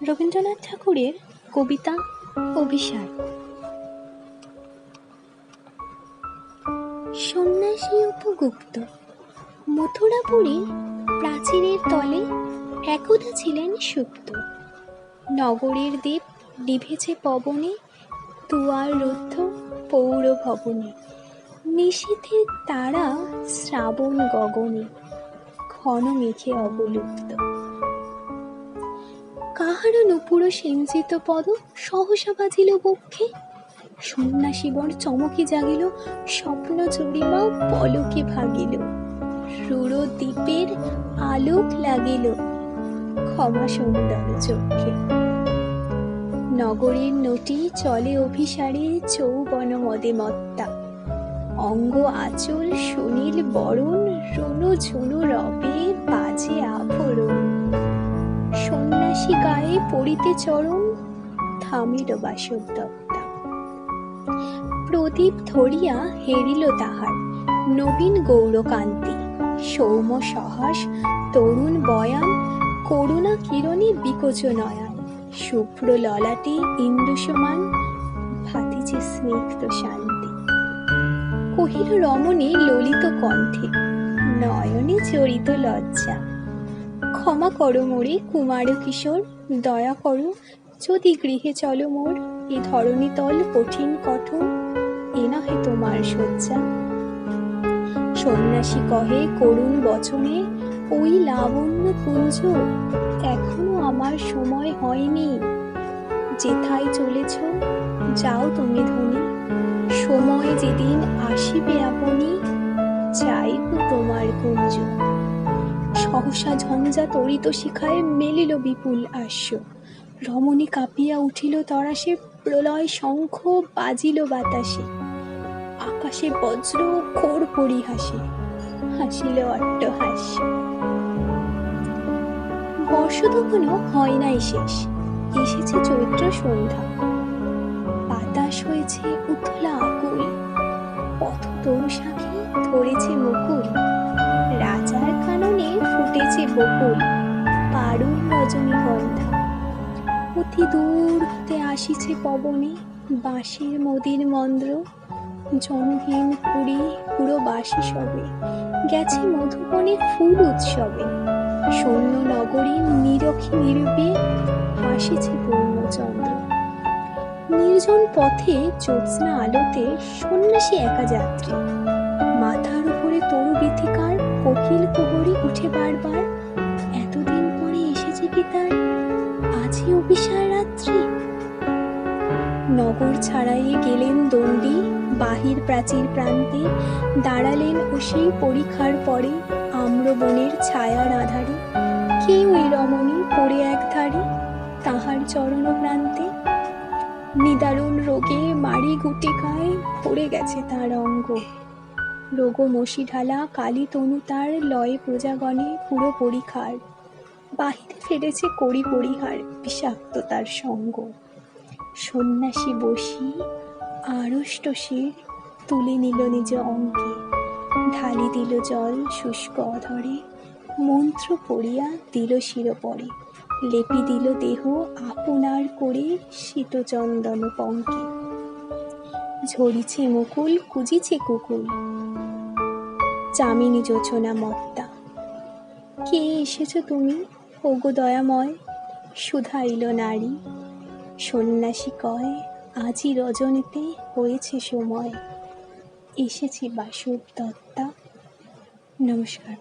রবীন্দ্রনাথ ঠাকুরের কবিতা অভিসার। সন্ন্যাসী উপগুপ্ত। মথুরাপুরীর প্রাচীরের তলে একদা ছিলেন সুপ্ত। নগরের দ্বীপ নিভেছে পবনে, দুয়ার রুদ্ধ পৌর ভবনে। নিশীথের তারা শ্রাবণ গগনে, ঘন মেঘে অবলুপ্ত। কাহারো নুপুর সিঞ্চিত পদ সহসা বাজিল বক্ষে। সন্ন্যাসীবর চমকি জাগিল, স্বপ্ন জরিমা পলকে ভাগিল। রুড়ো দ্বীপের আলোক লাগিল, ক্ষমা সুন্দর চক্ষে। নগরীর নটি চলে অভিসারে, যৌবন মদে মত্তা। অঙ্গ আঁচল সুনীল বরণ, রুনু ঝুনু রবে বাজে আভরণ। সন্ন্যাসী গায়ে পড়িতে চরণ, থামিল বাসব দত্তা। প্রদীপ ধরিয়া হেরিল তাহার নবীন গৌরকান্তি। সৌম্য সহাস তরুণ বয়ান, করুণা কিরণে বিকচ নয়ন। শুভ্র ললাটে ইন্দু সমান, ভাতিছে স্নিগ্ধ শান্তি। কহিল রমণী ললিত কণ্ঠে, নয়নে চরিত লজ্জা। ক্ষমা করো মোরে কুমার কিশোর, দয়া করো যদি গৃহে চলো মোর। এ ধরণী তল কঠিন কঠোর, এ নহে তোমার শয্যা। সন্ন্যাসী কহে করুণ বচনে, ওই লাবণ্য কুঞ্জ এখনো আমার সময় হয়নি। যেথায় চলেছ যাও তুমি ধনী, সময় যেদিন আসিবে আপনি, চাইব তোমার কুঞ্জ। সহসা ঝঞ্ঝা তরিত শিখায় মেলিল বিপুল আস্য। রমণী কাঁপিয়া উঠিল তরাসে, প্রলয় শঙ্খ বাজিল বাতাসে। আকাশে বজ্র ঘোর পরিহাসে, হাসিল অট্টহাস্য। বর্ষ তখনও হয় নাই শেষ, এসেছে চৈত্র সন্ধ্যা। বাতাস হয়েছে উথলা আকুল, পথ তরু শাখে ধরেছে মুকুল। রাজার কাননে ফুটেছে বকুল, পারুল রজনীগন্ধা। অতি দূর হতে আসিছে পবনে, বাঁশির মদির মন্দ্র। জনহীন পুরী পুরবাসী সবে, গেছে মধুবনে ফুল উৎসবে। শূন্য নগরী নিরখী নিরূপে, হাসিছে পূর্ণচন্দ্র। নির্জন পথে জ্যোৎস্না আলোতে সন্ন্যাসী একা যাত্রী। মাথার উপরে তরু বীথিকার, কোকিল কুহরি উঠে বারবার। এতদিন পরে এসেছে কি তার আজই অভিসার রাত্রি। নগর ছাড়াইয়ে গেলেন দণ্ডী, বাহির প্রাচীর প্রান্তে দাঁড়ালেন ও সেই পরিখার পরে। আম্রবনের ছায়ার আধারে কে ওই রমণী পড়ে একধারে, তাহার চরণ প্রান্তে। নিদারুণ রোগে মারি গুটিকায় ভরে গেছে তার অঙ্গ। রোগ মশি ঢালা কালী তনু তার, লয়ে প্রজাগণে পুরো পরিখার। বাহিরে ফেলেছে করি পরিহার, বিষাক্ত তার সঙ্গ। সন্ন্যাসী বসি আড়ষ্ট শির, তুলে নিল নিজ অঙ্কে। ঢালি দিল জল শুষ্ক অধরে, মন্ত্র পড়িয়া দিল শিরোপরে। লেপি দিল দেহ আপনার করে, শীত চন্দন পঙ্কে। ঝরিছে মুকুল কুজিছে কুকুল, চামিনী যোচনা মত্তা। কে এসেছ তুমি ওগো দয়াময়, শুধাইল নারী। সন্ন্যাসী কয় আজি রজনীতে হয়েছে সময়, এসেছি বাসব দত্তা। নমস্কার।